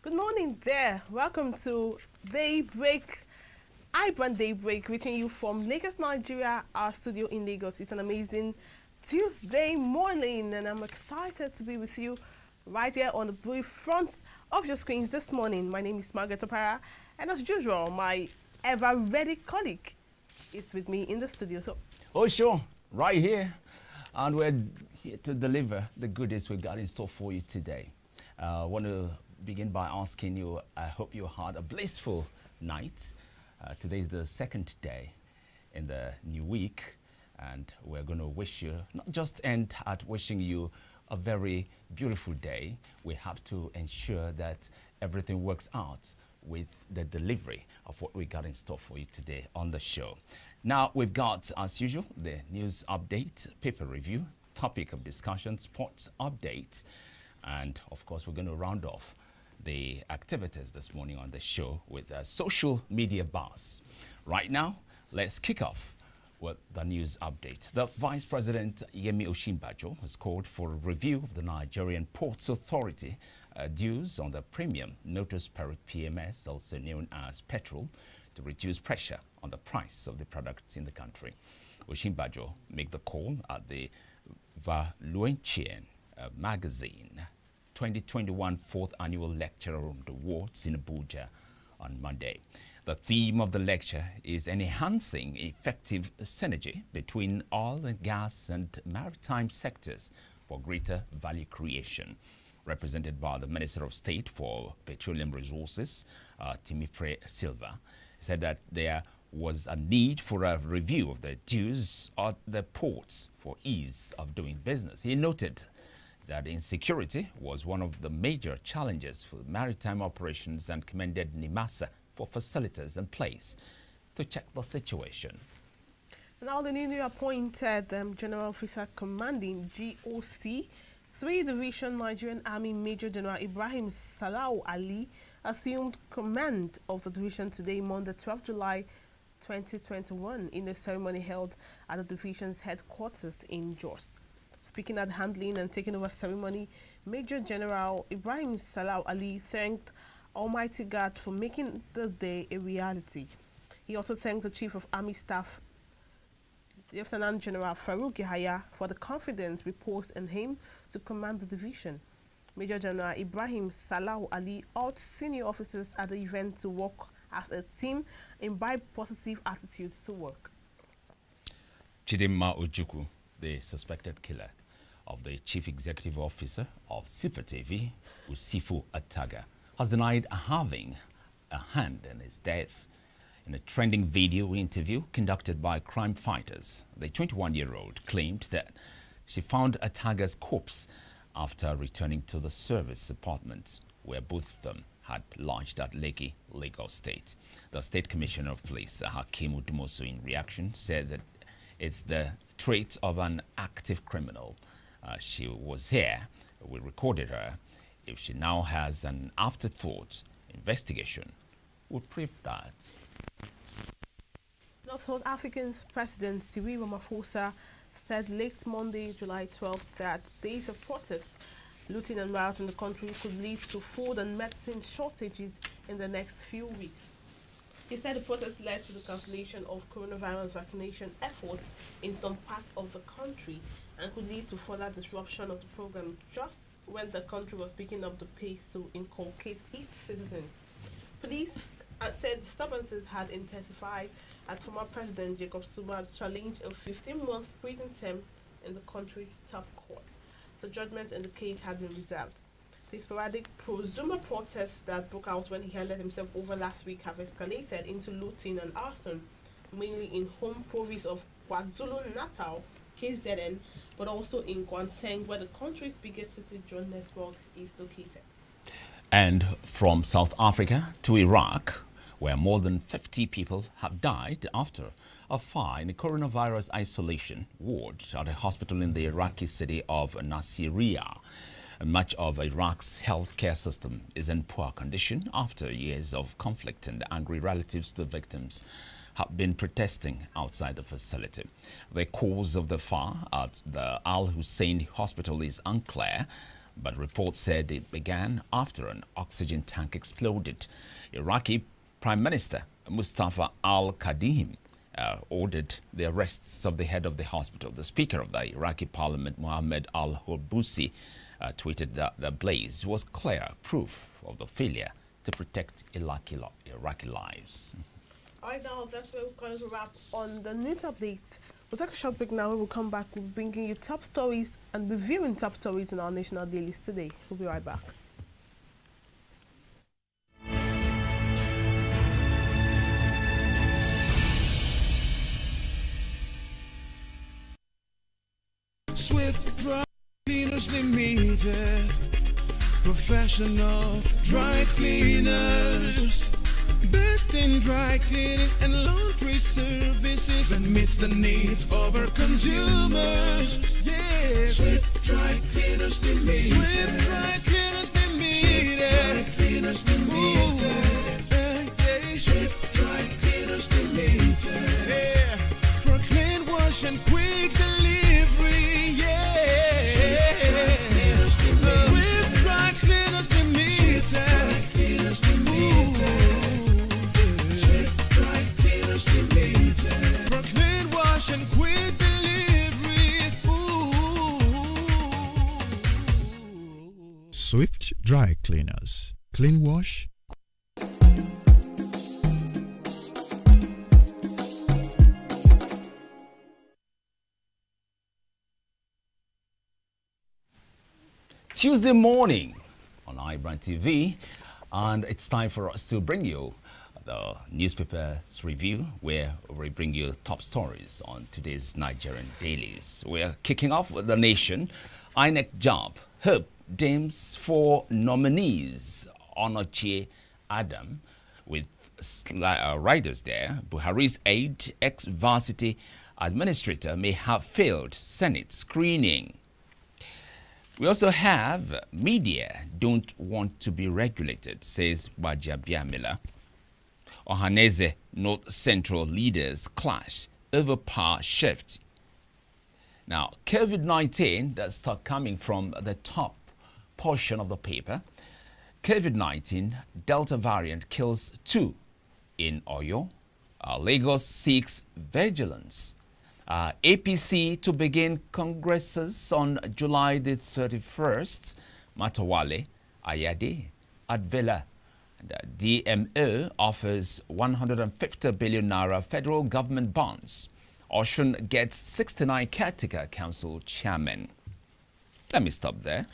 Good morning there. Welcome to Daybreak, iBrand Daybreak, reaching you from Lagos, Nigeria, our studio in Lagos. It's an amazing Tuesday morning, and I'm excited to be with you right here on the brief front of your screens this morning. My name is Margaret Opara, and as usual, my ever-ready colleague is with me in the studio. Oh, sure, right here. And we're here to deliver the goodies we've got in store for you today. I want to begin by asking you, I hope you had a blissful night. Today is the second day in the new week, and we're going to wish you, not just end at wishing you a very beautiful day. We have to ensure that everything works out with the delivery of what we got in store for you today on the show. Now, we've got, as usual, the news update, paper review, topic of discussion, sports update, and, of course, we're going to round off the activities this morning on the show with a social media buzz. Right now, let's kick off with the news update. The Vice President Yemi Osinbajo has called for a review of the Nigerian Ports Authority dues on the premium notice period PMS, also known as petrol, to reduce pressure on the price of the products in the country. Osinbajo made the call at the Valuenchien magazine 2021 4th Annual Lecture on the Awards in Abuja on Monday. The theme of the lecture is enhancing effective synergy between oil and gas and maritime sectors for greater value creation. Represented by the Minister of State for Petroleum Resources, Timipre Silva, said that there was a need for a review of the dues at the ports for ease of doing business. He noted that insecurity was one of the major challenges for maritime operations and commended NIMASA for facilities in place to check the situation. Now, the newly appointed General Officer Commanding GOC 3 Division Nigerian Army Major General Ibrahim Salau Ali assumed command of the division today, Monday, 12 July 2021, in a ceremony held at the division's headquarters in Jos. Speaking at the handling and taking over ceremony, Major General Ibrahim Salau Ali thanked Almighty God for making the day a reality. He also thanked the Chief of Army Staff, Lieutenant General Farouk Yahaya, for the confidence reposed in him to command the division. Major General Ibrahim Salau Ali urged senior officers at the event to work as a team, imbibe positive attitudes to work. Chidinma Ojukwu, the suspected killer of the Chief Executive Officer of Super TV, Usifu Ataga, has denied having a hand in his death. In a trending video interview conducted by crime fighters, the 21-year-old claimed that she found Ataga's corpse after returning to the service apartment where both of them had lodged at Lekki, Lagos State. The State Commissioner of Police, Hakeem Udumosu, in reaction, said that it's the trait of an active criminal. She was here. We recorded her. If she now has an afterthought, investigation would prove that. Now, South Africa's President Cyril Ramaphosa said late Monday, July 12th, that days of protest, looting and riots in the country could lead to food and medicine shortages in the next few weeks. He said the protest led to the cancellation of coronavirus vaccination efforts in some parts of the country and could lead to further disruption of the program just when the country was picking up the pace to inculcate its citizens. Police said disturbances had intensified as former President Jacob Zuma challenged a 15-month prison term in the country's top court. The judgment in the case had been reserved. The sporadic pro-Zuma protests that broke out when he handed himself over last week have escalated into looting and arson, mainly in home province of KwaZulu-Natal, KZN, but also in Gauteng, where the country's biggest city, Johannesburg, is located. And from South Africa to Iraq, where more than 50 people have died after a fire in a coronavirus isolation ward at a hospital in the Iraqi city of Nasiriyah. Much of Iraq's healthcare system is in poor condition after years of conflict, and angry relatives to the victims have been protesting outside the facility. The cause of the fire at the Al Hussein Hospital is unclear, but reports said it began after an oxygen tank exploded. Iraqi Prime Minister Mustafa al-Kadhim ordered the arrests of the head of the hospital. The Speaker of the Iraqi Parliament, Mohammed al-Horbusi, tweeted that the blaze was clear proof of the failure to protect Iraqi lives. All right, now that's where we're going to wrap on the news updates. We'll take a short break now. We'll come back with bringing you top stories and reviewing top stories in our national dailies today. We'll be right back. Swift Dry Cleaners Limited, professional dry cleaners, best in dry cleaning and laundry services, that meets the needs of our consumers. Yeah, Swift Dry Cleaners Limited. Swift Dry Cleaners Limited. Swift Dry Cleaners Limited. Yeah. Swift Dry Cleaners Limited. Yeah, for clean wash and quick delivery. Yeah, Swift Dry Cleaners Limited. Swift Dry Cleaners Limited. Swift Dry Cleaners Limited. Swift Dry Cleaners Limited. For clean wash and quick delivery. Swift Dry Cleaners. Clean wash. Tuesday morning on iBrandTV, and it's time for us to bring you the newspaper's review, where we bring you top stories on today's Nigerian dailies. We're kicking off with The Nation. INEC job. Hope Dames for nominees. Onochie Adam with riders there. Buhari's aide, ex-varsity administrator, may have failed Senate screening. We also have media don't want to be regulated, says Bajabiamila. Ohaneze North Central leaders clash over power shift. Now, COVID-19, that's start coming from the top portion of the paper. COVID-19 Delta variant kills 2 in Oyo. Lagos seeks vigilance. APC to begin congresses on July the 31st. Matawale, Ayade, Advela. DMO offers 150 billion naira federal government bonds. Oshun gets 69 caretaker council chairman. Let me stop there.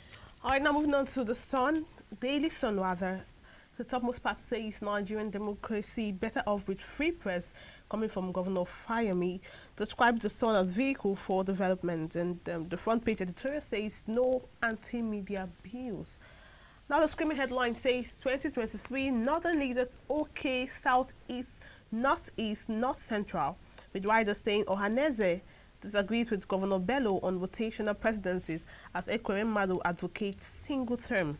All right, now moving on to the Sun, Daily Sun rather. The topmost part says Nigerian democracy better off with free press, coming from Governor Fayemi, describes the Sun as vehicle for development, and the front page editorial says no anti-media bills. Now the screaming headline says 2023 Northern leaders okay, Southeast, Northeast, North Central, with riders saying Ohaneze disagrees with Governor Bello on rotational presidencies as Ekwere Madu advocates single term.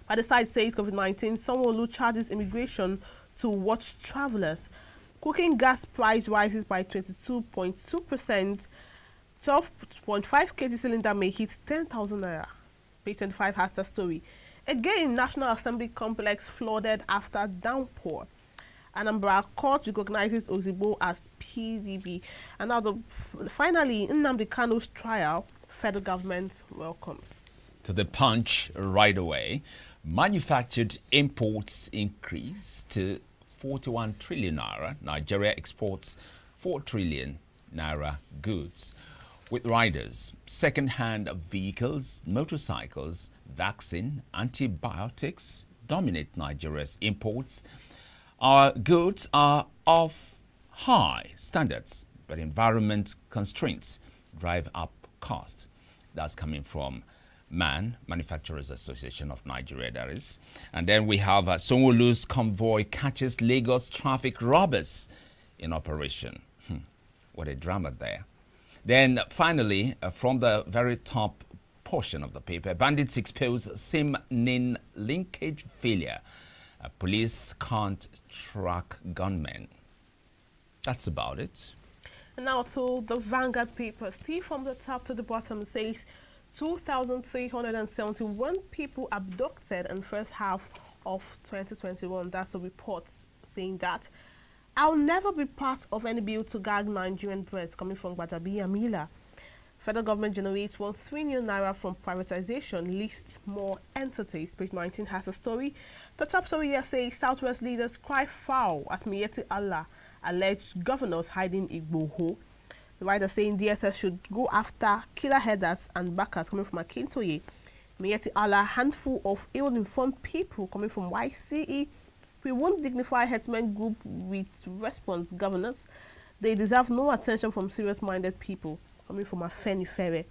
By the side says COVID-19, Sanwo-Olu charges immigration to watch travelers. Cooking gas price rises by 22.2%. 12.5 kg cylinder may hit 10,000 naira. Page 25 has the story. Again, National Assembly complex flooded after downpour. Anambra court recognizes Ozigbo as PDB. And now, finally, Nnamdi Kanu's trial, federal government welcomes. To the Punch right away. Manufactured imports increase to 41 trillion naira. Nigeria exports 4 trillion naira goods. With riders, second-hand vehicles, motorcycles, vaccine, antibiotics dominate Nigeria's imports. Our goods are of high standards, but environment constraints drive up costs. That's coming from Manufacturers Association of Nigeria, that is. And then we have Sanwo-Olu's convoy catches Lagos traffic robbers in operation. What a drama there. Then finally, from the very top portion of the paper, bandits expose SIM-NIN linkage failure. Police can't track gunmen. That's about it. And now to the Vanguard paper. Steve, from the top to the bottom says 2,371 people abducted in the first half of 2021. That's a report saying that. I'll never be part of any bill to gag Nigerian press, coming from Bajabi Amila. Federal government generates 1 trillion naira from privatization, lists more entities. Page 19 has a story. The top story here says Southwest leaders cry foul at Miyetti Allah, alleged governors hiding Igboho. The writer saying DSS should go after killer headers and backers, coming from Akintoye. Miyetti Allah, handful of ill-informed people, coming from YCE. We won't dignify headsmen group with response governors. They deserve no attention from serious-minded people, coming from Afeni Fere.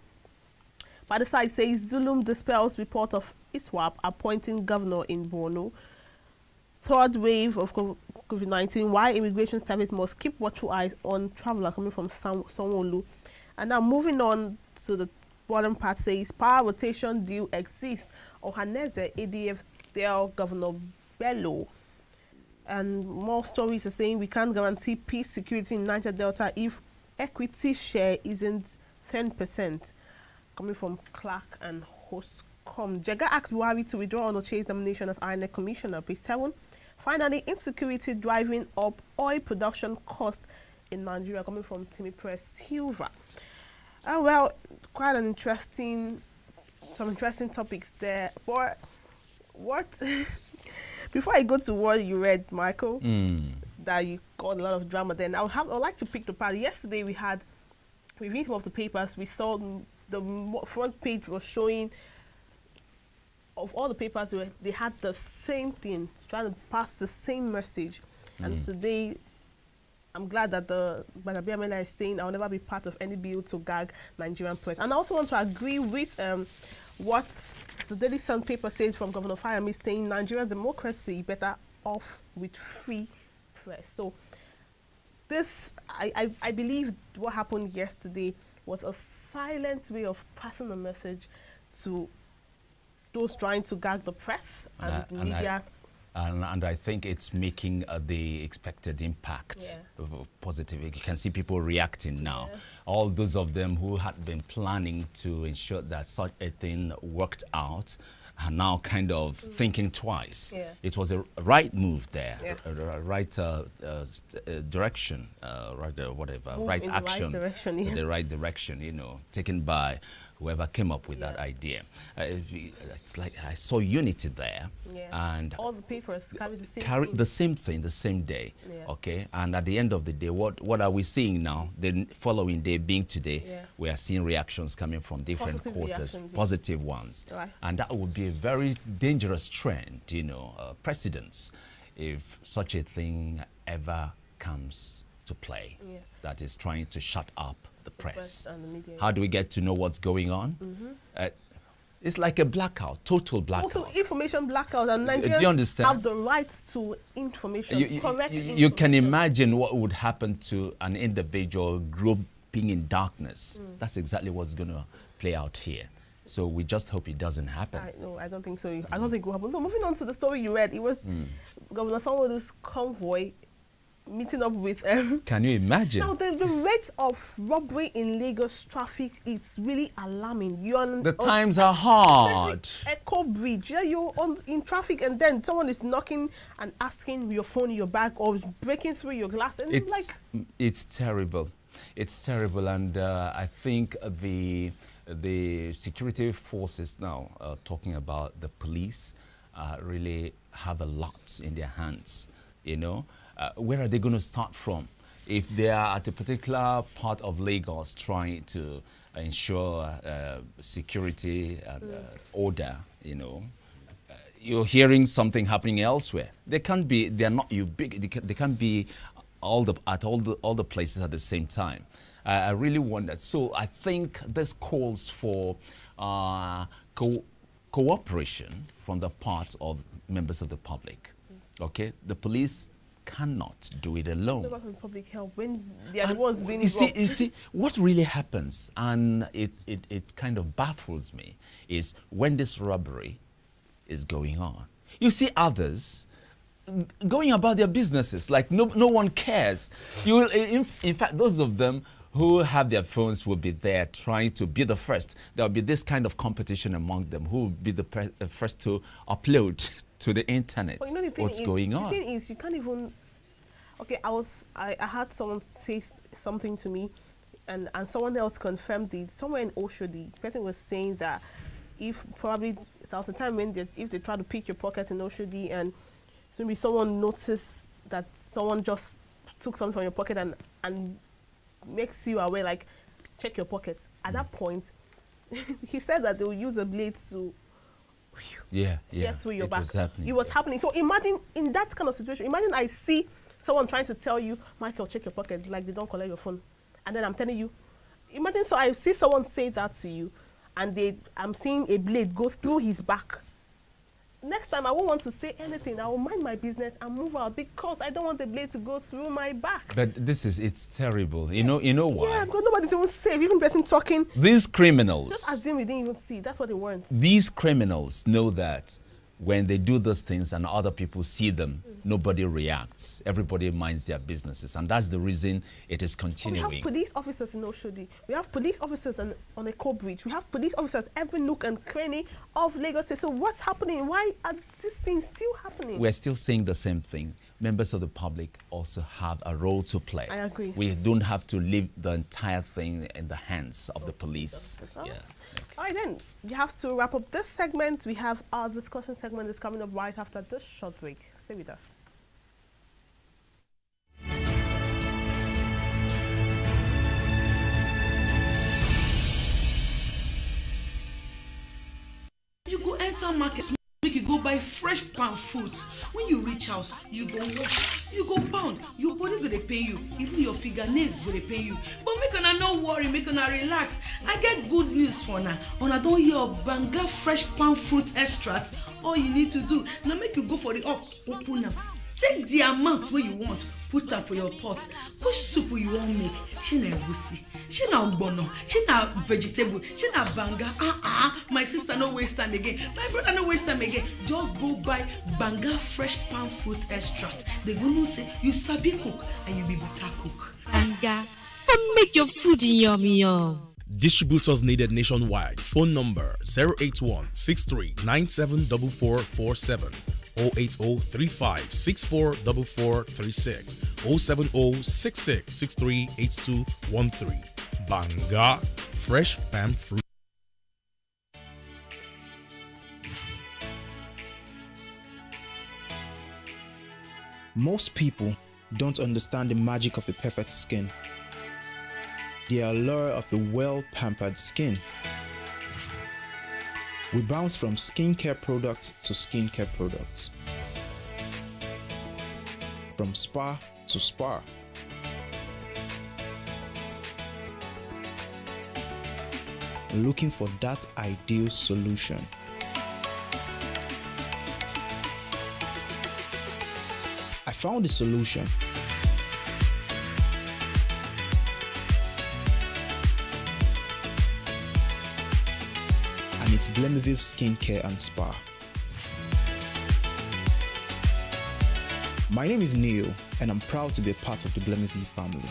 By the side says Zulum dispels report of ISWAP appointing governor in Borno. Third wave of COVID-19, why immigration service must keep watchful eyes on travelers, coming from Sanwo-Olu. And now moving on to the bottom part says power rotation deal exists. Ohaneze ADF tell Governor Bello. And more stories are saying we can't guarantee peace security in Niger Delta if equity share isn't 10%, coming from Clark and Hostcom. Jega asks Buhari to withdraw on Oche's nomination as INEC commissioner. Page 7. Finally, insecurity driving up oil production costs in Nigeria, coming from Timmy Press Silva. Well, quite an interesting, some interesting topics there. But what, before I go to what you read, Michael, that you got a lot of drama then, I'd like to pick the part. Yesterday we read some of the papers. We saw the front page was showing of all the papers where they had the same thing, trying to pass the same message. And today, I'm glad that the Banabiamela is saying I'll never be part of any bill to gag Nigerian press. And I also want to agree with what the Daily Sun paper says from Governor Fayemi, saying Nigerian democracy better off with free press. So this, I believe what happened yesterday was a silent way of passing a message to those trying to gag the press and the media. And I think it's making the expected impact positive. You can see people reacting now. Yes. All those of them who had been planning to ensure that such a thing worked out are now kind of thinking twice. Yeah. It was a right move there, a right direction, right action, to the right direction, you know, taken by whoever came up with that idea. It's like I saw unity there, and all the papers carry the same thing the same day. Okay, and at the end of the day, what are we seeing now? The following day being today, we are seeing reactions coming from different quarters, positive ones, and that would be a very dangerous trend, you know, precedence, if such a thing ever comes to play. That is trying to shut up the press. And the media. How do we get to know what's going on? It's like a blackout, total blackout. Also information blackout, and Nigerians do you understand? have the right to information, correct information. You can imagine what would happen to an individual group being in darkness. That's exactly what's going to play out here. So we just hope it doesn't happen. I don't think so. I don't think it will happen. So moving on to the story you read, it was Governor Sanwo-Olu's convoy meeting up with Can you imagine? Now the rate of robbery in Lagos traffic is really alarming. The times are hard. Echo Bridge, you're in traffic and then someone is knocking and asking your phone in your bag or breaking through your glass, and it's terrible. It's terrible, and I think the security forces now, talking about the police, really have a lot in their hands, you know. Where are they going to start from? If they are at a particular part of Lagos trying to ensure security and order, you know, you're hearing something happening elsewhere. They can't be. They're not ubiquitous. They can't be all the places at the same time. I really wondered. So I think this calls for cooperation from the part of members of the public. Okay, the police cannot do it alone. Public help when they are the ones being you see, what really happens, and it kind of baffles me, is when this robbery is going on, you see others going about their businesses like no one cares. You will, in fact, those of them who have their phones will be there trying to be the first. There will be this kind of competition among them. Who will be the first to upload to the internet? But you know, what's going on? The thing is, you can't even. Okay, I had someone say something to me, and someone else confirmed it. Somewhere in Oshodi, the person was saying that if probably there was a time when if they try to pick your pocket in Oshodi and maybe someone noticed that someone just took something from your pocket and makes you aware, like, check your pockets. At that point, he said that they will use a blade to tear through your back. It was happening. So imagine in that kind of situation, imagine I see someone trying to tell you, Michael, check your pocket, like they don't collect your phone. And then I'm telling you, imagine, so I see someone say that to you, and I'm seeing a blade go through his back. Next time, I won't want to say anything. I will mind my business and move out because I don't want the blade to go through my back. But it's terrible. You know why? Yeah, because nobody's even safe. Even person talking. These criminals. Just assume we didn't even see. That's what they want. These criminals know that when they do those things and other people see them, nobody reacts. Everybody minds their businesses. And that's the reason it is continuing. We have police officers in Oshodi. We have police officers on a co-bridge. We have police officers every nook and cranny of Lagos State. So what's happening? Why are these things still happening? We're still saying the same thing. Members of the public also have a role to play. I agree. We don't have to leave the entire thing in the hands of the police. Yeah. All right, then, you have to wrap up this segment. We have our discussion segment that's coming up right after this short break. Stay with us. You go enter market, make you go buy fresh palm fruits. When you reach house, you go wash, you go pound, your body go dey pain you, even your fingernails go dey pain you. But make una no worry, make una relax. I get good news for now. Una don hear of Banga fresh palm fruit extract. All you need to do now, make you go for the open am. Take the amount wey you want, put am for your pot. Which soup you wan make? Shey na egusi, shey na ogbono, shey na vegetable, shey na banga. My sister no waste time again. My brother no waste time again. Just go buy Banga fresh palm fruit extract. They go know say you sabi cook and you be better cook. Banga, make your food yummy. Distributors needed nationwide. Phone number 081 63 974447. 08035644436 07066638213. Banga fresh palm fruit. Most people don't understand the magic of a perfect skin, the allure of a well-pampered skin. We bounce from skincare products to skincare products, from spa to spa. Looking for that ideal solution. I found the solution. And it's Blemiville Skincare and Spa. My name is Neil, and I'm proud to be a part of the Blemiville family.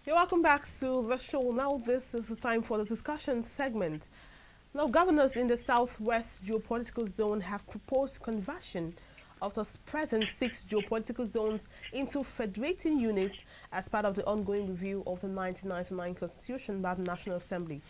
Welcome back to the show. Now this is the time for the discussion segment. Now, governors in the Southwest Geopolitical Zone have proposed conversion of the present 6 geopolitical zones into federating units as part of the ongoing review of the 1999 Constitution by the National Assembly.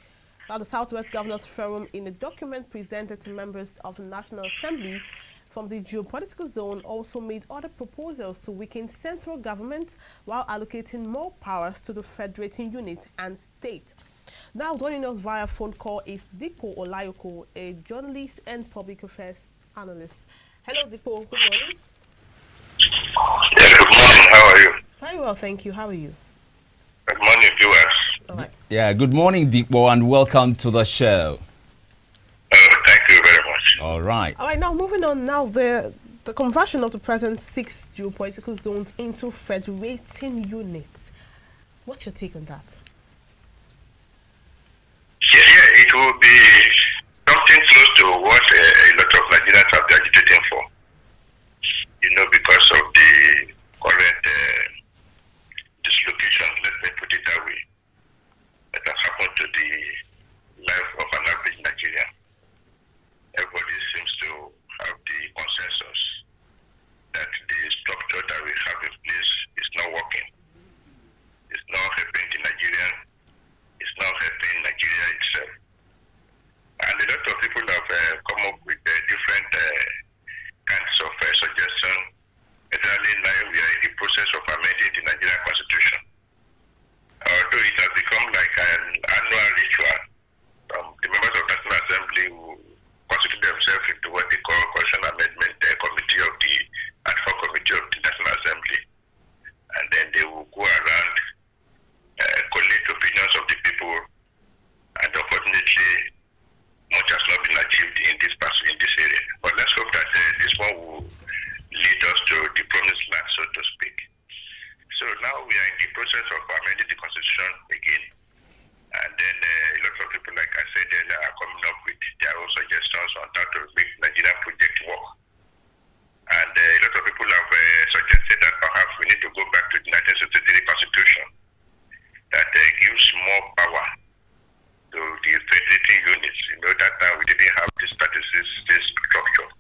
Now, the Southwest Governors Forum, in a document presented to members of the National Assembly from the geopolitical zone, also made other proposals to weaken central government while allocating more powers to the federating unit and state. Now, joining us via phone call is Dipo Olayoko, a journalist and public affairs analyst. Hello, Dipo. Good morning. Yeah, good morning. How are you? Very well, thank you. How are you? Good morning, viewers. All right. Yeah, good morning, Dipo, and welcome to the show. Thank you very much. All right. All right, now moving on. Now, the conversion of the present 6 geopolitical zones into federating units. What's your take on that? Yeah, it will be something close to what a lot of Nigerians have been agitating for. Because of the current dislocation, let me put it that way, that has happened to the life of an average Nigerian. Everybody seems to have the consensus that the structure that we have in place is not working. It's not helping the Nigerian. It's not helping Nigeria itself. And a lot of people have come up with different kinds of suggestions. Especially now we are in the process of amending the Nigerian Constitution. Although it has become like an annual ritual, the members of the National Assembly will constitute themselves into what they call Constitutional Amendment Committee of the Ad hoc Committee of the National Assembly. And then they will go around, collate opinions of the people, and unfortunately, much has not been achieved in this area. But let's hope that this one will lead us to the promised land, so to speak. So now we are in the process of amending the Constitution again. And then a lot of people, like I said, are coming up with their own suggestions on how to make Nigerian project work. And a lot of people have suggested that perhaps we need to go back to the 1963 Constitution that gives more power to the federating units. That time we didn't have the state structure.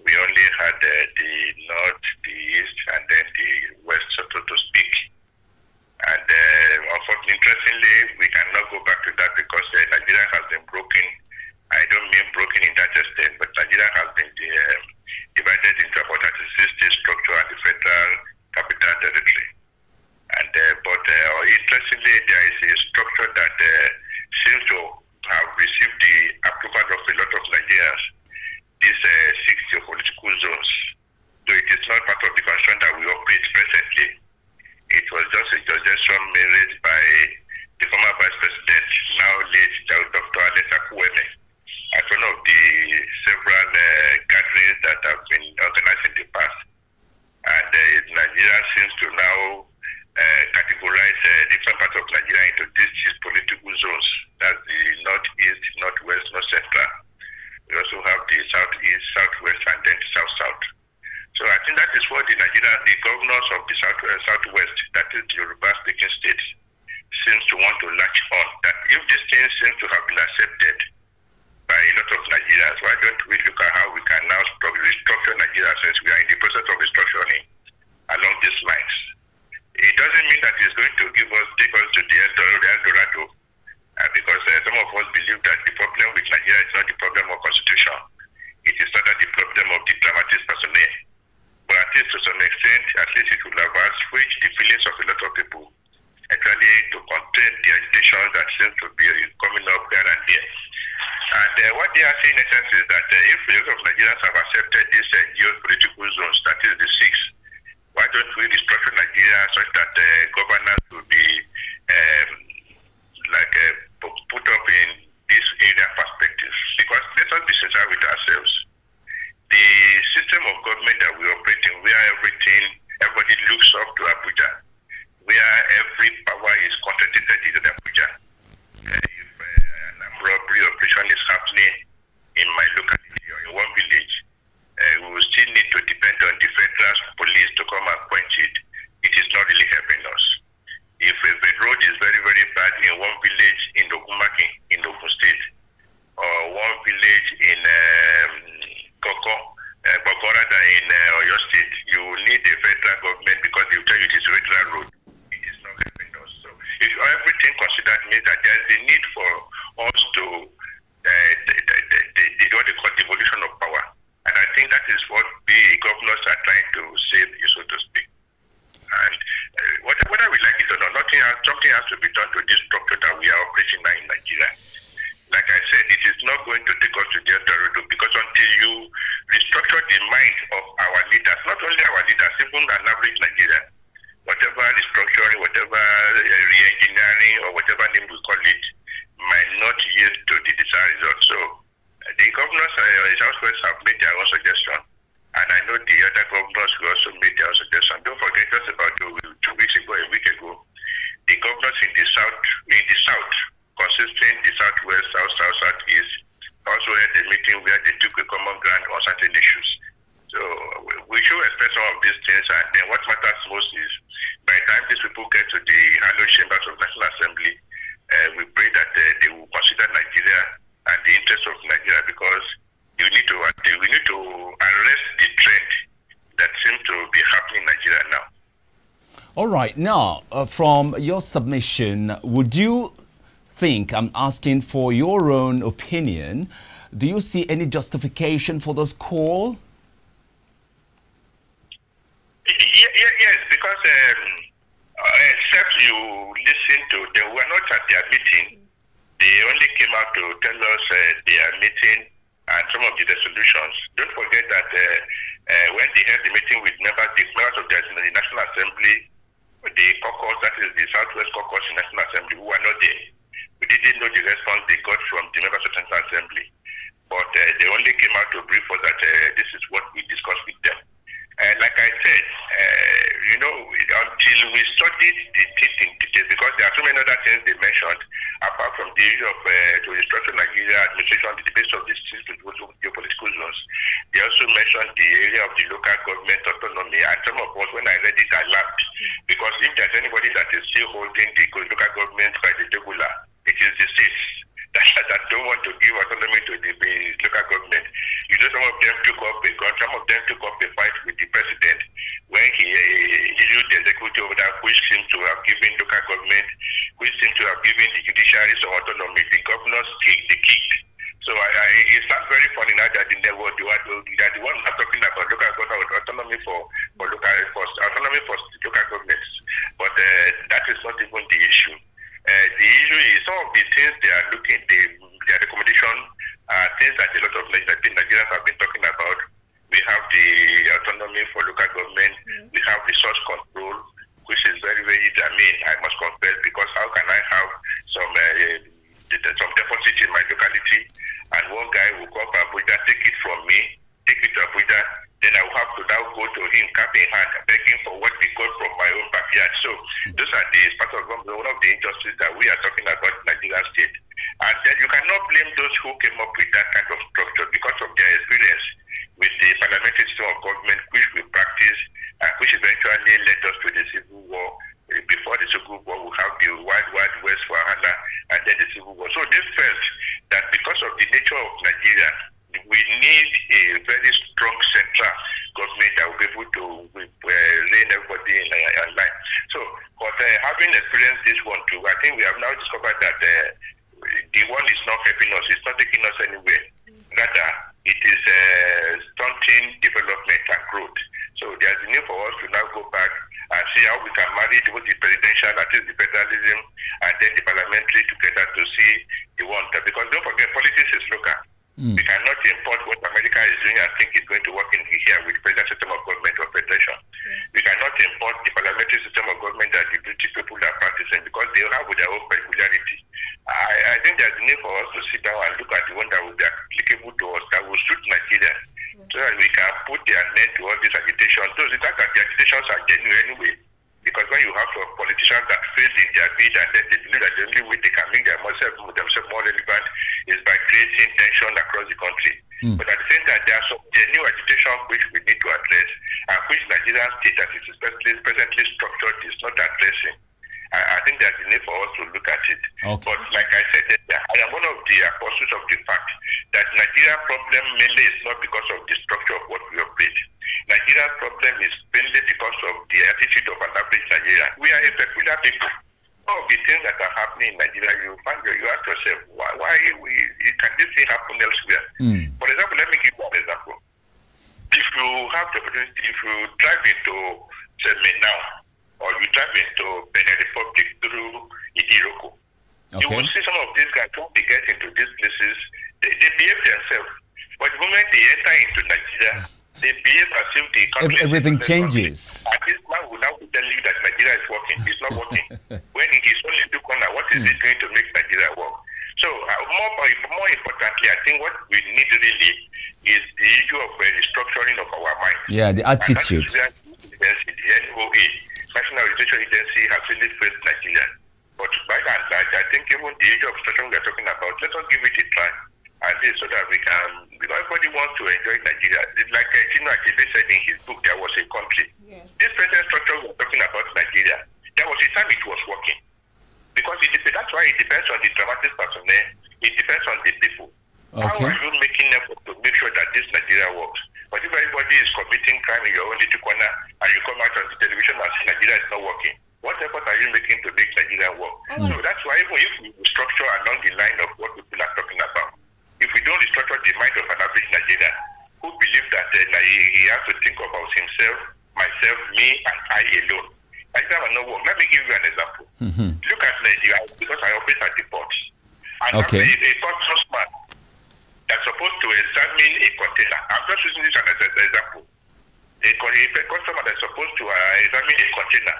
We only had the north, the east, and then the west, so to speak. And unfortunately, interestingly, we cannot go back to that because Nigeria has been broken. I don't mean broken in that extent, but Nigeria has been divided into about 36 state structure and the federal capital territory. And but interestingly, there is a structure that seems to have received the approval of a lot of Nigerians. These 6 geopolitical zones. So it is not part of the constitution that we operate presently. It was just a suggestion made by the former Vice President, now late Dr. Aleta Kuweme, at one of the several gatherings that have been organized in the past. And Nigeria seems to now categorize different parts of Nigeria into these 6 political zones. That's the northeast, northwest, north central. We also have the southeast, southwest, and then the south-south. So I think that is what the governors of the southwest, that is the Yoruba-speaking states, seems to want to latch on. That if these things seem to have been accepted by a lot of Nigerians, why don't we look at how we can now restructure Nigeria since we are in the process of restructuring along these lines? It doesn't mean that it's going to take us to the Eldorado, because some of us believe that the problem with Nigeria is not the problem of constitution. It is rather the problem of the dramatist personnel. But at least to some extent, at least it will have assuaged the feelings of a lot of people, actually to contain the agitation that seems to be coming up here and there. And what they are saying in essence is that if a lot of Nigerians have accepted these geopolitical zones, that is the 6, why don't we restructure Nigeria such that governance will be put up in this area perspective? Because let us be sincere with ourselves. The system of government that we operate in, where everybody looks up to Abuja, where every power is concentrated in Abuja. If an armed robbery operation is happening in my locality or in one village, we will still need to depend on the federal police to come and quench it. It is not really helping us. If a road is very, very bad in one village in Ogunmaki, in Ogun State, or one village in Bogorada in Oyo State, you will need a federal government because they will tell you it is a federal road. It is not helping us. So if everything considered means that there is a need for us to what they call devolution of power. And I think that is what the governors are trying to say, so to speak. And whether we like it or not, something has to be done to this structure that we are operating now in Nigeria. Like I said, it is not going to take us to the Eldorado because until you restructure the mind of our leaders, not only our leaders, even an average Nigerian, whatever restructuring, whatever re-engineering, or whatever name we call it, might not yield to the desired result. So the governors in Southwest have made their own suggestion, and I know the other governors will also make their own suggestion. Don't forget, just about 2 weeks ago, a week ago, the All right. Now, from your submission, would you think, I'm asking for your own opinion, do you see any justification for this call? Yes, because except you listen to, they were not at their meeting. They only came out to tell us their meeting and some of the resolutions. Don't forget that when they had the meeting with members of the National Assembly, the caucus, that is the Southwest Caucus in National Assembly, who were not there. We didn't know the response they got from the members of the National Assembly. But they only came out to brief us that this is what we discussed with them. Like I said, until we studied the teeth in detail, because there are so many other things they mentioned, apart from the issue of to restructure Nigeria administration on the basis of the geopolitical zones, they also mentioned the area of the local government autonomy. And some of us, when I read it, I laughed. Because if there's anybody that is still holding the local government by the jugular, it is the states that don't want to give autonomy to the local government. Some of them took up a gun, some of them took up a fight with the president when he issued the executive order which seemed to have given local government, which seemed to have given the judiciary some autonomy. The governors kicked. So it sounds very funny now that in the world they are the ones not talking about local government autonomy for local governments. But that is not even the issue. The issue is some of the things they are looking, their recommendation are things that a lot of Nigerians have been talking about. We have the autonomy for local government. We have resource control, which is very, very, I must confess, because how can I have some deposit in my locality and one guy will come from Abuja, take it from me, take it to Abuja, then I will have to now go to him cap in hand, begging for what he got from my own backyard. So those are the part of one of the injustices that we are talking about in Nigerian state. And then you cannot blame those who came up with that kind of structure because of their experience with the parliamentary system of government, which we practice, and which eventually led us to the civil war. Before the civil war, we have the Wild West for Hana, and then the civil war. So they felt that because of the nature of Nigeria, we need a very strong central government that will be able to rein everybody in line. So, but having experienced this one too, I think we have now discovered that the one is not helping us, it's not taking us anywhere. Rather, it is stunting development and growth. So there's a need for us to now go back and see how we can marry both the presidential, that is the federalism, and then the parliamentary together to see the one. Because don't forget, politics is local. We cannot import what America is doing and think it's going to work in here with the present system of government or federation. We cannot import the parliamentary system of government that the British people are practicing because they have their own peculiarity. I think there's a need for us to sit down and look at the one that will be applicable to us, that will suit Nigeria, so that we can put their net to all this agitation. Those that the agitations are genuine anyway, because when you have politicians that fail in their bid and then they believe that the only way they can make themselves more relevant is by creating tension across the country. But at the same time, there are some genuine agitation which we need to address, and which Nigerian state that is presently structured is not addressing. I think there's a need for us to look at it. Okay. But like I said, I am one of the apostles of the fact that Nigeria's problem mainly is not because of the structure of what we operate. Nigeria's problem is mainly because of the attitude of an average Nigerian. We are a peculiar people. All of the things that are happening in Nigeria, you ask yourself, why can this thing happen elsewhere? For example, let me give one example. If you have the opportunity, if you drive into, say, now, or you drive into Benin Republic through Idiroko, you will see some of these guys, when they get into these places, they behave themselves. But the moment they enter into Nigeria, they behave as if the country everything changes. And this man will now tell you that Nigeria is working. It's not working. When it is only the corner, what is it going to make Nigeria work? So more importantly, I think what we need really is the issue of restructuring of our mind. Yeah, the attitude. The NOA, National Registration Agency, has really failed Nigeria. But by and large, I think even the issue of structure we are talking about, let us give it a try. And this so that we can, because everybody wants to enjoy Nigeria. Like Chino Achebe said in his book, there was a country. Yes. This present structure we are talking about Nigeria, there was a time it was working. Because that's why it depends on the dramatic personnel, it depends on the people. Okay. How are you making effort to make sure that this Nigeria works? But if everybody somebody is committing crime in your own little corner and you come out on the television and say Nigeria is not working. What effort are you making to make Nigeria work? So that's why even if we structure along the line of what people are talking about, if we don't restructure the mind of an average Nigerian who believes that he has to think about himself, myself, me, and I alone, Nigeria will not work. Let me give you an example. Look at Nigeria, because I operate at the ports. And a port husband that's supposed to examine a container. I'm just using this as an example. A customer that's supposed to examine a container.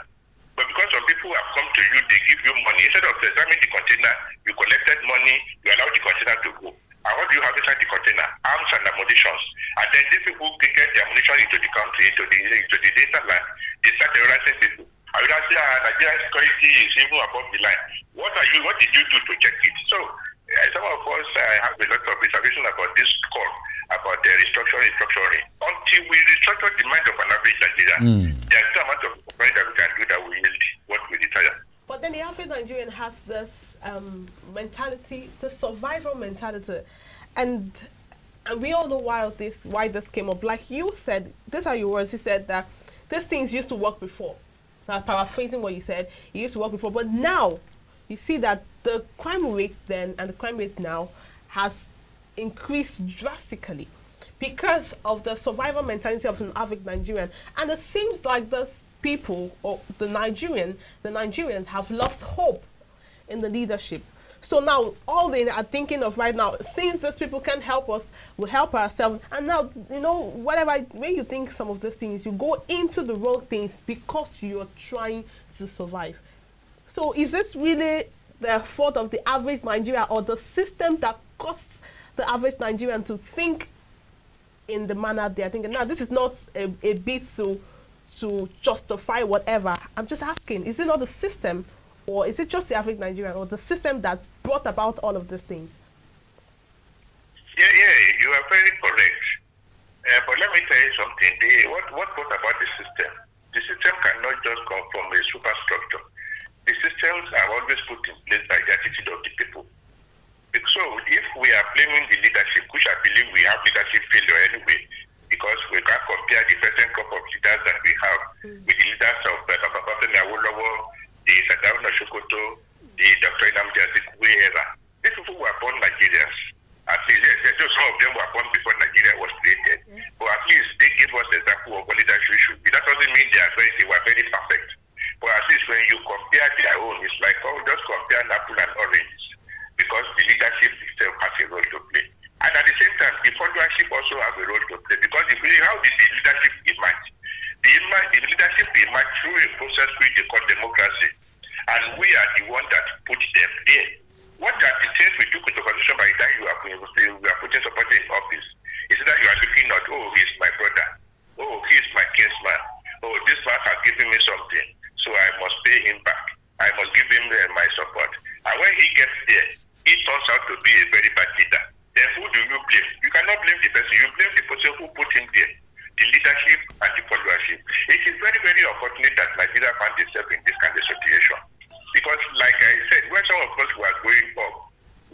But because some people have come to you, they give you money. Instead of examining the container, you collected money, you allow the container to go. And what do you have inside the container? Arms and ammunition. And then these people get the ammunition into the country, into the data line. They start terrorizing people. I would say Nigerian security is even above the line. What did you do to check it? So some of us have a lot of reservation about this call, about the restructuring. Until we restructure the mind of an average Nigerian, there's no amount of money that we can do that will yield what we desire. But then the average Nigerian has this mentality, the survival mentality, and we all know why this came up. Like you said, these are your words. You said that these things used to work before. Now, paraphrasing what you said, it used to work before, but now you see that the crime rate then and the crime rate now has increased drastically because of the survival mentality of an average Nigerian. And it seems like those people, or the Nigerians have lost hope in the leadership. So now all they are thinking of right now, since these people can't help us, we'll help ourselves. And now, you know, when you think some of these things, you go into the wrong things because you're trying to survive. So is this really the fault of the average Nigerian, or the system that costs the average Nigerian to think in the manner they are thinking? Now, this is not a bit to justify whatever. I'm just asking, is it not the system, or is it just the average Nigerian, or the system that brought about all of these things? Yeah, you are very correct. But let me tell you something. What brought about the system? The system cannot just come from a superstructure. The systems are always put in place by the attitude of the people. So if we are blaming the leadership, which I believe we have leadership failure anyway, because we can't compare the present crop of leaders that we have with the leaders of the Sadawna Shokoto, the Dr. Nnamdi Azikiwe era. These people were born Nigerians. At least, yes, some of them were born before Nigeria was created. But at least they gave us an example of what leadership should be. That doesn't mean they were very perfect. But at least when you compare their own, it's like, just compare an apple and oranges. Because the leadership itself has a role to play. And at the same time, the followership also has a role to play. Because if you, how did the leadership emerge? The leadership emerged through a process which they call democracy. And we are the one that put them there. What are the things we took into consideration by the time we are putting somebody in office? Is that you are looking at, oh, he's my brother. Oh, he's my kinsman. Oh, this man has given me something, so I must pay him back. I must give him my support. And when he gets there, he turns out to be a very bad leader. Then who do you blame? You cannot blame the person. You blame the person who put him there, the leadership and the followership. It is very, very unfortunate that Nigeria found itself in this kind of situation. Because, like I said, when some of us were growing up,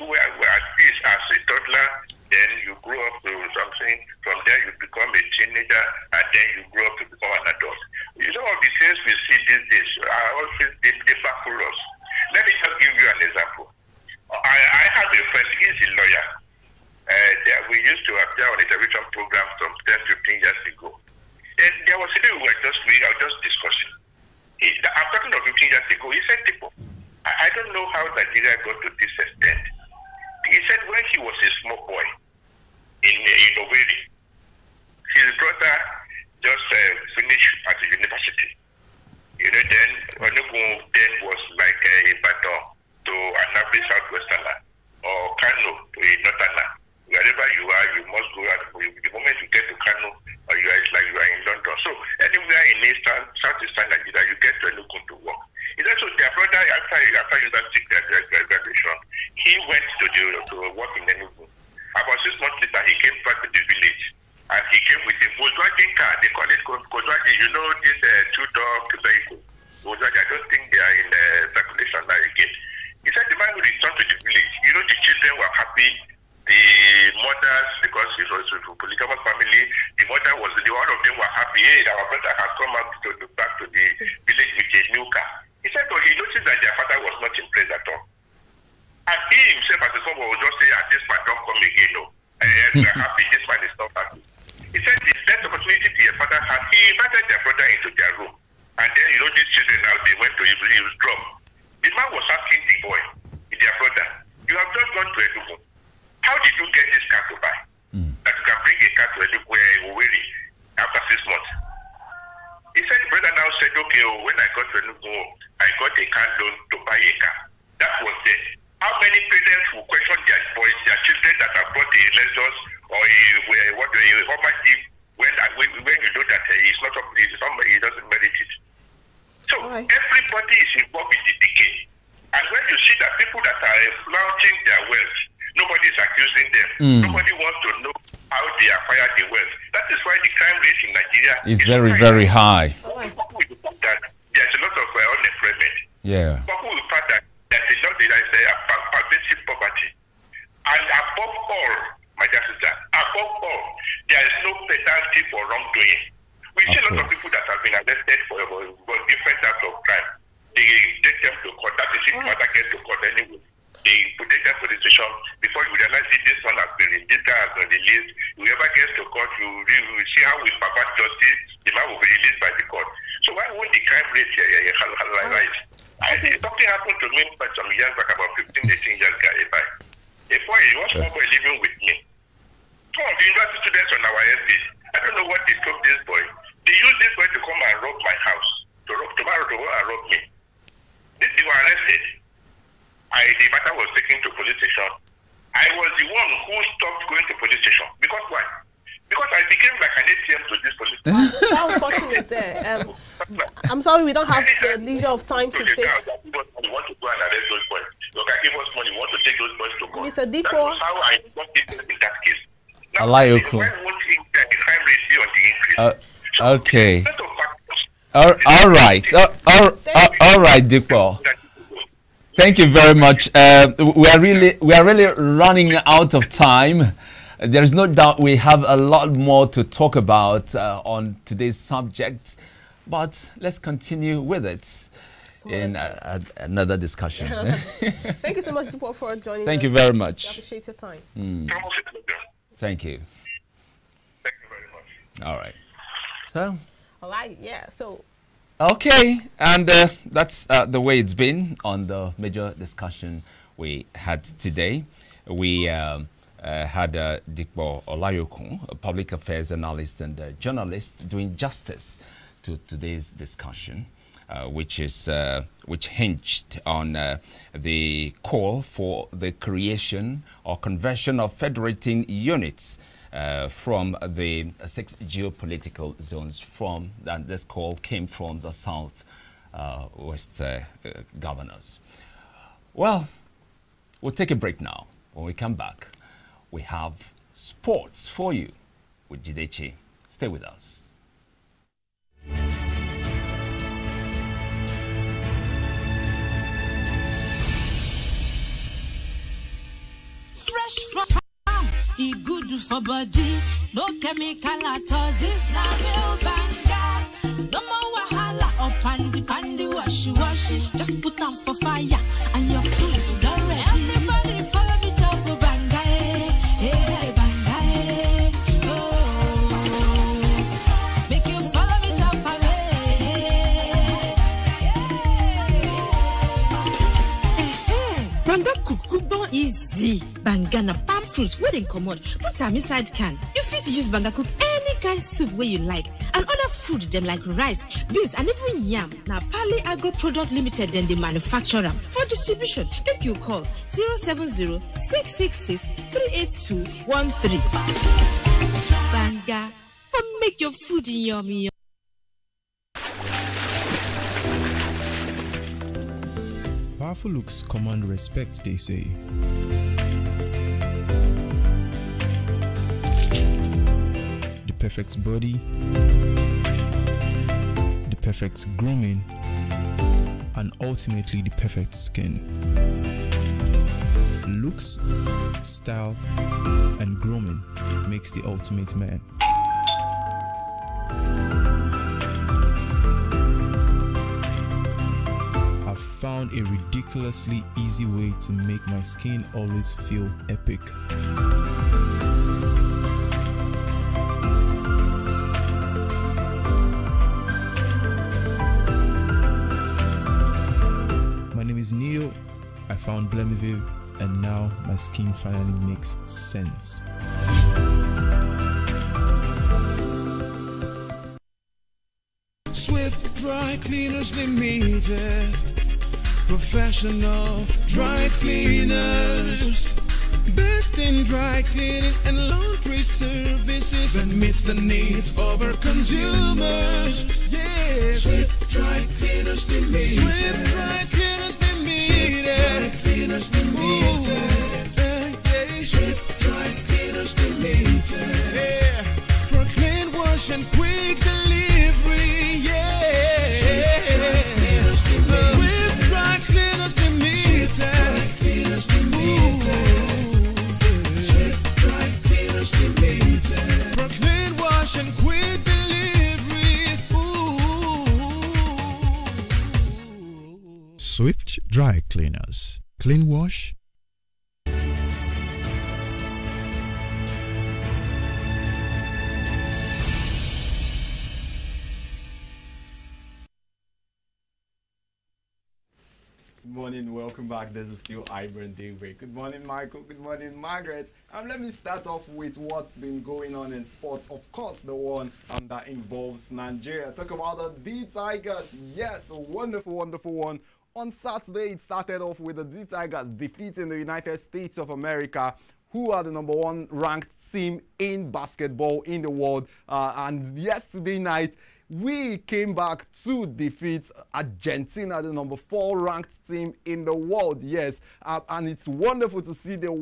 we were at peace as a toddler, then you grow up to something, from there you become a teenager, and then you grow up to become an adult. Some of the things we see these days are always, they baffle us. Let me just give you an example. I have a friend, he's a lawyer. We used to appear on a television program some 10, 15 years ago. And there was a day we were just discussing. I'm talking of 15 years ago. He said, people, I don't know how Nigeria got to this extent. He said when he was a small boy in Owerri, his brother just finished at the university. You know, then Enugu then was like a Ibadan to an average southwesterner, or Kano to a northerner. Wherever you are, you must go out. The moment you get to Kano, it's like you are in London. So anywhere in southeastern Nigeria, you get to Enugu to work. It's also their brother, after university graduation, he went to work in Enugu. About 6 months later, he came back to the village. And he came with a Volkswagen car. They call it Volkswagen. You know this two-door vehicle. Volkswagen, I don't think they are in circulation now again. He said the man will return to the village. You know, the children were happy. The mothers, because it was a polygamous family, the mother was, all of them were happy. Hey, our brother has come out back to the village with a new car. He said, oh, he noticed that their father was not impressed at all. And he himself, as a son, will just say, this man don't come again, no. And we're happy, this man is not happy. He said the best opportunity their father had, he invited their brother into their room. And then, these children now, they went to his drop. The man was asking the boy, their brother, you have just gone to Enugu. How did you get this car to buy? That you can bring a car to Enugu after 6 months. He said, the brother now said, okay, when I got to Enugu, I got a car loan to buy a car. That was it. How many parents will question their boys, their children that have bought a Lexus or a Hummer Jeep when you know that he's not up, he doesn't merit it? So everybody is involved in the decay. And when you see that people that are flaunting their wealth, nobody is accusing them. Nobody wants to know how they acquired the wealth. That is why the crime rate in Nigeria is very, very high. There's a lot of unemployment. Yeah. People will find that there's a lot of pervasive poverty. And above all, my dear sister, above all, there is no penalty for wrongdoing. We see a lot of people that have been arrested for different types of crime. They take them to court. That is if mother gets to court anyway. They put them to the station before you realize that this one has been this guy has been released. Whoever gets to court, you see how we pervert justice, the man will be released by the court. So why won't the crime rate rise? Something happened to me some years back, about 15, 18 years ago. A boy, he was small boy living with me. Some of the university students on our estate, I don't know what they told this boy. They used this boy to come and rob my house, to go and rob me. They were arrested. The matter was taken to police station. I was the one who stopped going to police station. Because why? Because I became like an ATM to this police station. How unfortunate there. I'm sorry we don't have the leisure of time to take. You want to go and arrest those boys. You can give us money. You want to take those boys to court. Mr. Depot. That was how I got in that case. Now, why won't the crime rate see on the increase? Okay. All right. All right, Depot. Thank you very much. We are really running out of time. There is no doubt we have a lot more to talk about on today's subject, but let's continue with it in another discussion. Thank you so much, Depot, for joining us. Thank you very much. I appreciate your time. Thank you. Thank you very much. All right. So. All right. Yeah. So. Okay, and that's the way it's been on the major discussion we had today. We had Dikbo Olayokun, a public affairs analyst and journalist, doing justice to today's discussion, which hinged on the call for the creation or conversion of federating units from the 6 geopolitical zones and this call came from the South West governors. Well, we'll take a break now. When we come back, we have sports for you with Jidechi. Stay with us. E good for body, no chemical at all. This na real banga. No more wahala or pandy wash. Just put on for fire and your food is done ready. Everybody follow me, chop banga, hey banga, oh. Make you follow me, chop banga cook don't easy. Banga na palm fruit where they come out. Put them inside can. You fit use banga cook any kind soup where you like. And other food them like rice, beans, and even yam. Now Pali Agro Product Limited then they manufacture them. For distribution, make you call 070-666-38213. Banga for make your food yummy. Powerful looks command respect, they say. The perfect body, the perfect grooming, and ultimately the perfect skin. Looks, style, and grooming makes the ultimate man. I've found a ridiculously easy way to make my skin always feel epic. My name is Neo. I found Blemiville, and now my skin finally makes sense. Swift Dry Cleaners Limited, professional dry cleaners, best in dry cleaning and laundry services, and meets the needs of our consumers. Yeah, Swift Dry Cleaners Limited. Swift Dry Cleaners Limited. Swift Dry Cleaners Limited. Swift Dry Cleaners Limited. Yeah, for clean wash and quick delivery. Yeah, Swift Dry Cleaners Limited. Swift Dry Cleaners Limited. Swift Dry Cleaners Limited. For clean wash and quick delivery. Swift Dry Cleaners. Clean wash. Good morning, welcome back. This is still iBrand Daybreak. Good morning, Michael. Good morning, Margaret. Let me start off with what's been going on in sports. Of course, the one that involves Nigeria. Talk about the Tigers. Yes, a wonderful, wonderful one. On Saturday, it started off with the Tigers defeating the United States of America, who are the #1 ranked team in basketball in the world. And yesterday night, we came back to defeat Argentina, the #4 ranked team in the world. Yes, and it's wonderful to see the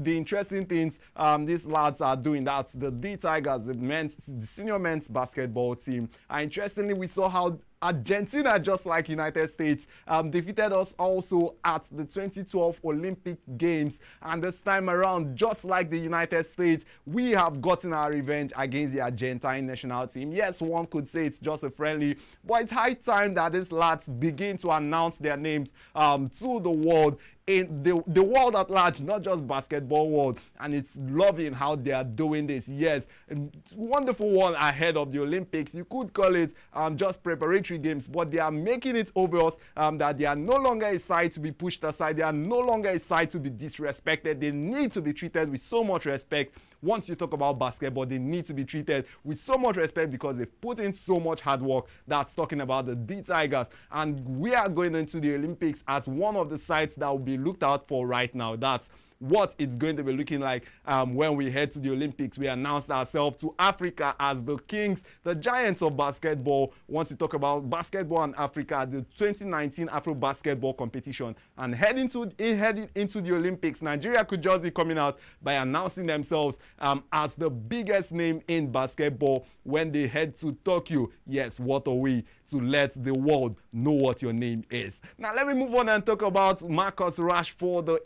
interesting things these lads are doing. That's the Tigers, the senior men's basketball team. And interestingly, we saw how Argentina, just like United States, defeated us also at the 2012 Olympic Games. And this time around, just like the United States, we have gotten our revenge against the Argentine national team. Yes, one could say it's just a friendly, but it's high time that these lads begin to announce their names to the world. In the world at large, not just basketball world, and it's loving how they are doing this. Yes, wonderful one ahead of the Olympics. You could call it just preparatory games, but they are making it obvious that they are no longer a side to be pushed aside. They are no longer a side to be disrespected. They need to be treated with so much respect. Once you talk about basketball, they need to be treated with so much respect because they've put in so much hard work. That's talking about the Tigers. And we are going into the Olympics as one of the sides that will be looked out for right now. That's what it's going to be looking like when we head to the Olympics. We announced ourselves to Africa as the kings, the giants of basketball. Once you talk about basketball and Africa, the 2019 Afro Basketball Competition, and heading into the Olympics, Nigeria could just be coming out by announcing themselves as the biggest name in basketball when they head to Tokyo. Yes, what a way to let the world know what your name is. Now let me move on and talk about Marcus Rashford, the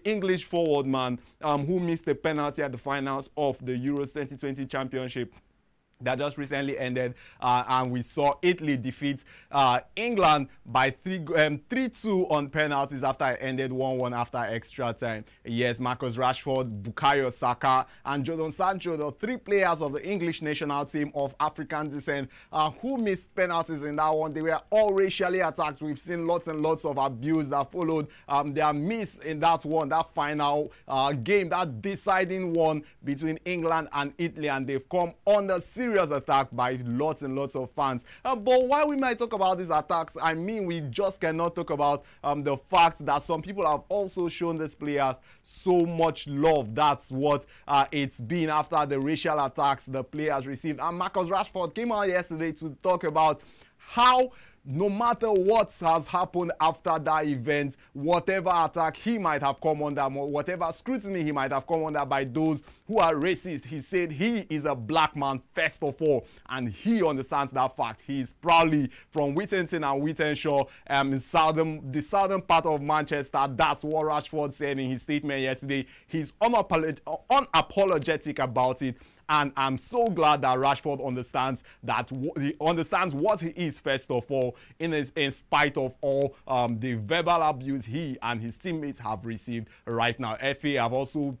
English forward man who missed the penalty at the finals of the Euros 2020 Championship that just recently ended, and we saw Italy defeat England by 3-2 on penalties after it ended 1-1 after extra time. Yes, Marcus Rashford, Bukayo Saka, and Jadon Sancho, the 3 players of the English national team of African descent who missed penalties in that one. They were all racially attacked. We've seen lots and lots of abuse that followed their miss in that one, that final game, that deciding one between England and Italy, and they've come under serious attack by lots and lots of fans. But while we might talk about these attacks, I mean, we just cannot talk about the fact that some people have also shown these players so much love. That's what it's been after the racial attacks the players received. And Marcus Rashford came out yesterday to talk about how no matter what has happened after that event, whatever attack he might have come under, whatever scrutiny he might have come under by those who are racist, he said he is a black man first of all, and he understands that fact. He is proudly from Whittington and Whitenshaw, in the southern part of Manchester. That's what Rashford said in his statement yesterday. He's unapologetic about it. And I'm so glad that Rashford understands that he understands what he is first of all, in spite of all the verbal abuse he and his teammates have received right now. FA have also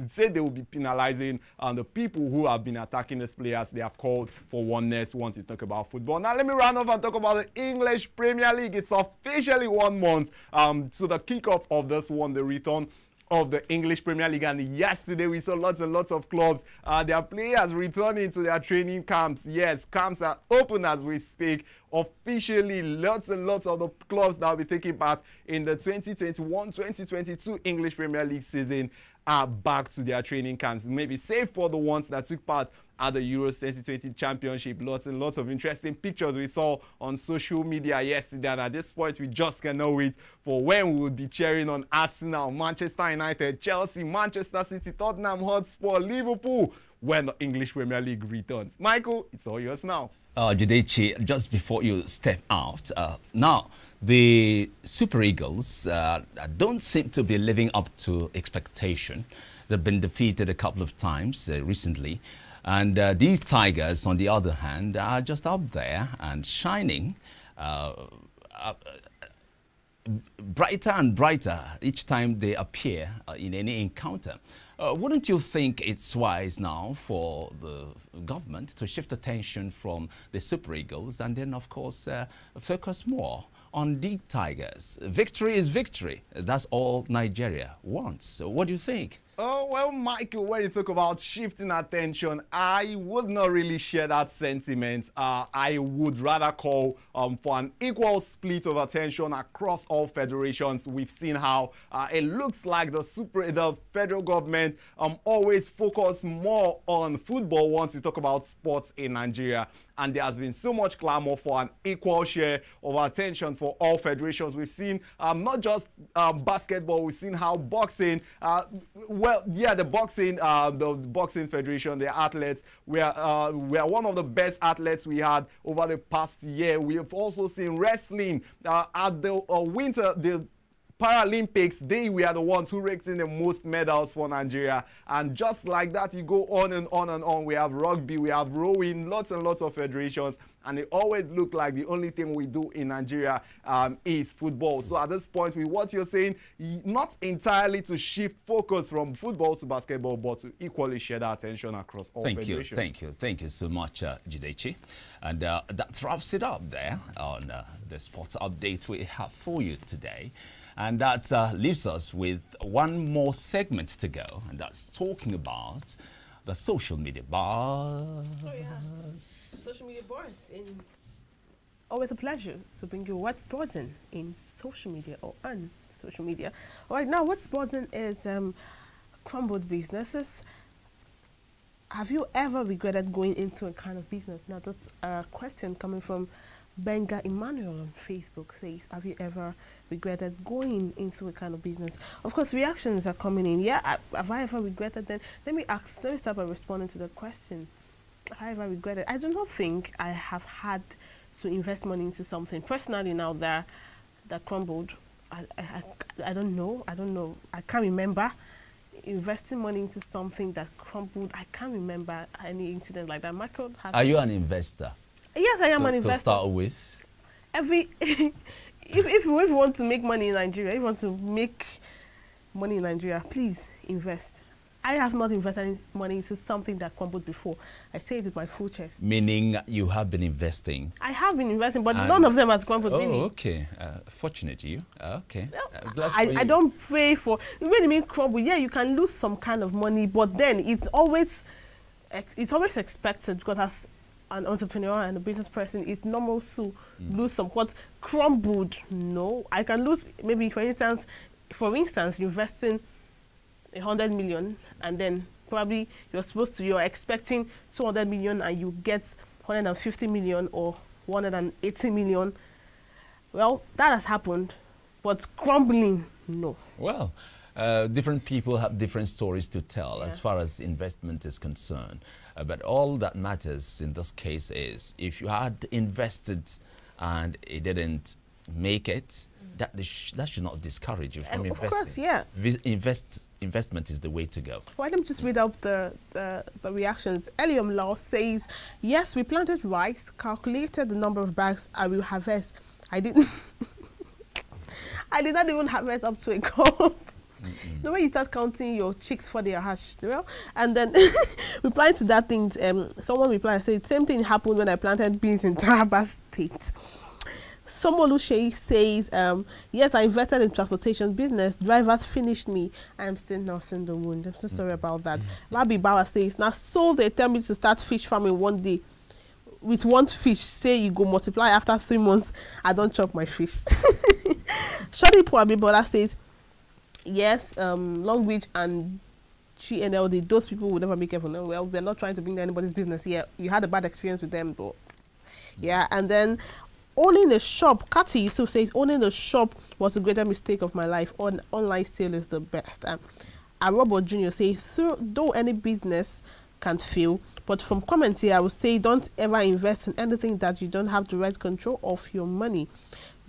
said they will be penalizing the people who have been attacking these players. They have called for oneness once you talk about football. Now let me round off and talk about the English Premier League. It's officially 1 month to the kickoff of this one, the return of the English Premier League, and yesterday we saw lots and lots of clubs, their players returning to their training camps. Yes, camps are open as we speak. Officially, lots and lots of the clubs that will be taking part in the 2021-2022 English Premier League season are back to their training camps. Maybe save for the ones that took part at the Euros 2020 Championship. Lots and lots of interesting pictures we saw on social media yesterday, and at this point we just cannot wait for when we will be cheering on Arsenal, Manchester United, Chelsea, Manchester City, Tottenham Hotspur, Liverpool when the English Premier League returns. Michael, it's all yours now. Judechi, just before you step out, now the Super Eagles don't seem to be living up to expectation. They've been defeated a couple of times recently. And these Tigers, on the other hand, are just up there and shining brighter and brighter each time they appear in any encounter. Wouldn't you think it's wise now for the government to shift attention from the Super Eagles and then, of course, focus more on the Tigers? Victory is victory. That's all Nigeria wants. So what do you think? Oh, well, Michael, when you talk about shifting attention, I would not really share that sentiment. I would rather call for an equal split of attention across all federations. We've seen how it looks like the federal government always focus more on football once you talk about sports in Nigeria. And there has been so much clamor for an equal share of attention for all federations. We've seen not just basketball, we've seen how boxing, the boxing federation, the athletes, we are one of the best athletes we had over the past year. We have also seen wrestling at the Paralympics. They were the ones who raked in the most medals for Nigeria, and just like that you go on and on and on. We have rugby, we have rowing, lots and lots of federations, and it always look like the only thing we do in Nigeria is football. So at this point, with what you're saying, not entirely to shift focus from football to basketball, but to equally share that attention across all federations. Thank you so much, Judechi. And that wraps it up there on the sports update we have for you today. And that leaves us with one more segment to go, and that's talking about the social media buzz. Oh, yeah. Social media buzz. It's always a pleasure to bring you what's buzzing in social media or on social media. All right, now what's buzzing is crumbled businesses. Have you ever regretted going into a kind of business? Now, this question coming from Benga Emmanuel on Facebook says, have you ever regretted going into a kind of business? Of course, reactions are coming in. Yeah, have I ever regretted then? Let me start by responding to the question. Have I ever regretted? I do not think I have had to invest money into something personally now that crumbled. I don't know. I can't remember investing money into something that crumbled. I can't remember any incident like that. Michael, are you an investor? Yes, I am an investor. To start with? If you want to make money in Nigeria, if you want to make money in Nigeria, please invest. I have not invested money into something that crumbled before. I say it with my full chest. Meaning you have been investing? I have been investing, but none of them has crumbled. Oh, okay. Fortunate you. Okay. I don't pray for... When you mean crumble, yeah, you can lose some kind of money, but then it's always expected, because as an entrepreneur and a business person, it's normal to lose some. What crumbled? No, I can lose maybe, for instance, investing 100 million, and then probably you're expecting 200 million, and you get 150 million or 180 million. Well, that has happened, but crumbling, no. Well, different people have different stories to tell as far as investment is concerned. But all that matters in this case is if you had invested and it didn't make it, that should not discourage you from investing. Of course, yeah. Investment is the way to go. Why don't you just read out the reactions? Eliam Law says, yes, we planted rice, calculated the number of bags I will harvest. I did not even harvest up to a cup. The way you start counting your chicks for their hatch, you know? And then replying to that thing, someone replied and said, same thing happened when I planted beans in Taraba State. Somoluche says, yes, I invested in transportation business. Drivers finished me. I'm still nursing the wound. I'm so sorry about that. Rabbi Bauer says, now so they tell me to start fish farming one day. With one fish, say you go multiply after 3 months. I don't chop my fish. Shadi Puabibola says, yes, Long Beach and GNLD, those people will never make heaven. Well, we're not trying to bring anybody's business here. You had a bad experience with them, though. Yeah, and then owning a shop, Kati Yusuf says, owning a shop was the greatest mistake of my life. Online sale is the best. Robert Jr. says, though any business can fail, but from comments here, I would say don't ever invest in anything that you don't have the right control of your money.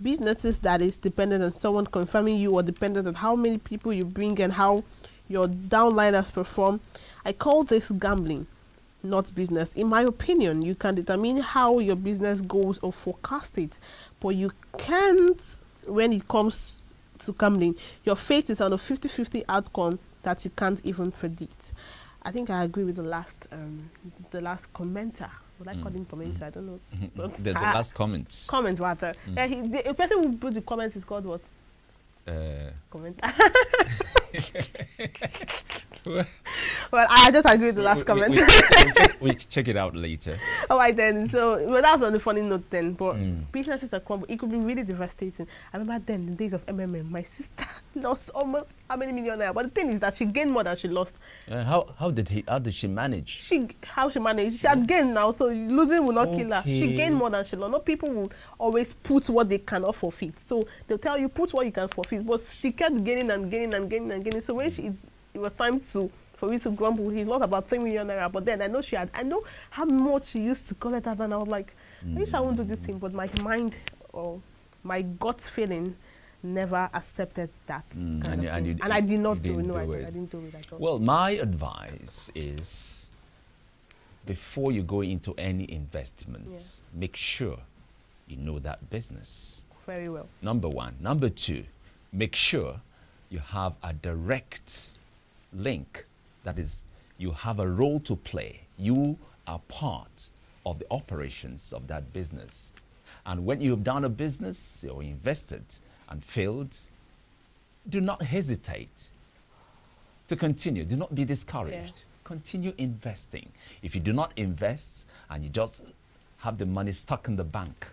Businesses that is dependent on someone confirming you or dependent on how many people you bring and how your downliners perform, I call this gambling, not business. In my opinion, you can determine how your business goes or forecast it, but you can't when it comes to gambling. Your fate is on a 50-50 outcome that you can't even predict. I think I agree with the last commenter. Would I call him commenter? I don't know. The last comment. Comment, rather. Yeah, the person who put the comments is called what? Commenter. Well, I just agree with the last comment. We'll check it out later. All right then. So, well, that's on the funny note then. But businesses are crumble. It could be really devastating. I remember then, the days of MMM, my sister lost almost how many million naira. But the thing is that she gained more than she lost. How did she manage? How she managed? She had gained now, so losing will not kill her. She gained more than she lost. No, people will always put what they cannot forfeit. So they'll tell you put what you can forfeit. But she kept gaining and gaining and gaining and gaining. So when it was time for me to grumble, he lost about 3 million naira. But then I know how much she used to collect that, and I was like, I wish I won't do this thing. But my mind or my gut feeling never accepted that kind of thing. And I did not do it. No, I didn't do it at all. Well, my advice is before you go into any investment, make sure you know that business. Very well. Number one. Number two, make sure you have a direct link. That is, you have a role to play. You are part of the operations of that business. And when you've done a business or invested and failed, do not hesitate to continue. Do not be discouraged. Continue investing. If you do not invest and you just have the money stuck in the bank,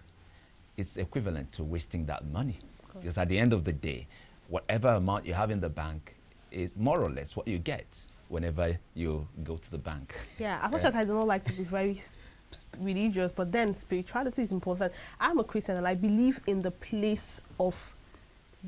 it's equivalent to wasting that money. Because at the end of the day, whatever amount you have in the bank is more or less what you get whenever you go to the bank. Yeah, as much as I do not like to be very religious, but then spirituality is important. I'm a Christian and I believe in the place of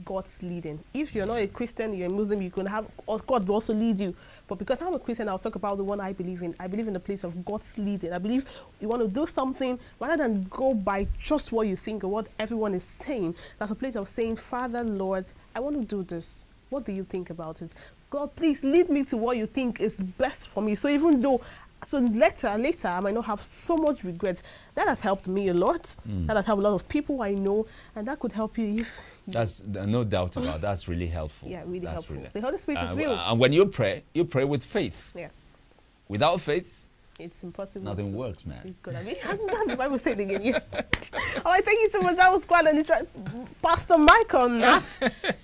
God's leading. If you're not a Christian, you're a Muslim, you can have, or God will also lead you. But because I'm a Christian, I'll talk about the one I believe in. I believe in the place of God's leading. I believe you want to do something, rather than go by just what you think or what everyone is saying, that's a place of saying, Father, Lord, I want to do this. What do you think about it? God, please lead me to what you think is best for me. So even though, later, I might not have so much regret. That has helped me a lot. That has helped a lot of people I know. And that could help you if... That's no doubt about that. That's really helpful. Yeah, really helpful. The Holy Spirit is real. And when you pray with faith. Yeah. Without faith, it's impossible. Nothing works, man. It's good. I mean, that's the Bible said again. Yes. All right, thank you so much. That was quite an interesting. Pastor Michael Nat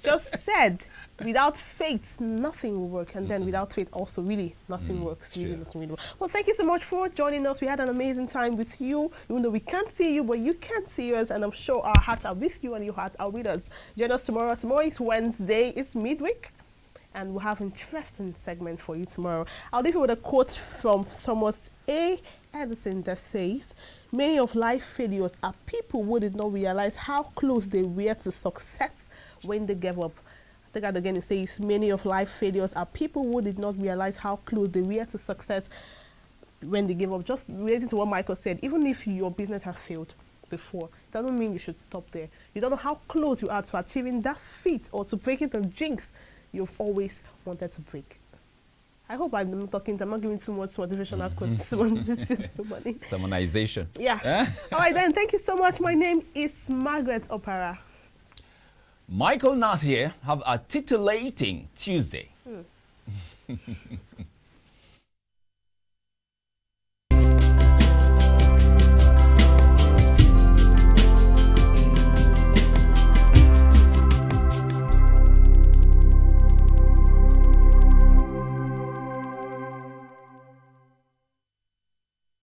just said, without faith, nothing will work. And then without faith, also, really, nothing works. Really, nothing really works. Well, thank you so much for joining us. We had an amazing time with you, even though we can't see you, but you can see us. And I'm sure our hearts are with you and your hearts are with us. Join us tomorrow. Tomorrow is Wednesday. It's midweek. And we'll have an interesting segment for you tomorrow. I'll leave you with a quote from Thomas A. Edison that says, many of life failures are people who did not realize how close they were to success when they gave up. Take that again, it says, many of life failures are people who did not realize how close they were to success when they gave up. Just relating to what Michael said, even if your business has failed before, it doesn't mean you should stop there. You don't know how close you are to achieving that feat or to breaking the jinx you've always wanted to break. I hope I'm not giving too much motivational quotes. Summonization. Yeah. All right, then. Thank you so much. My name is Margaret Opara. Michael Nath here. Have a titillating Tuesday.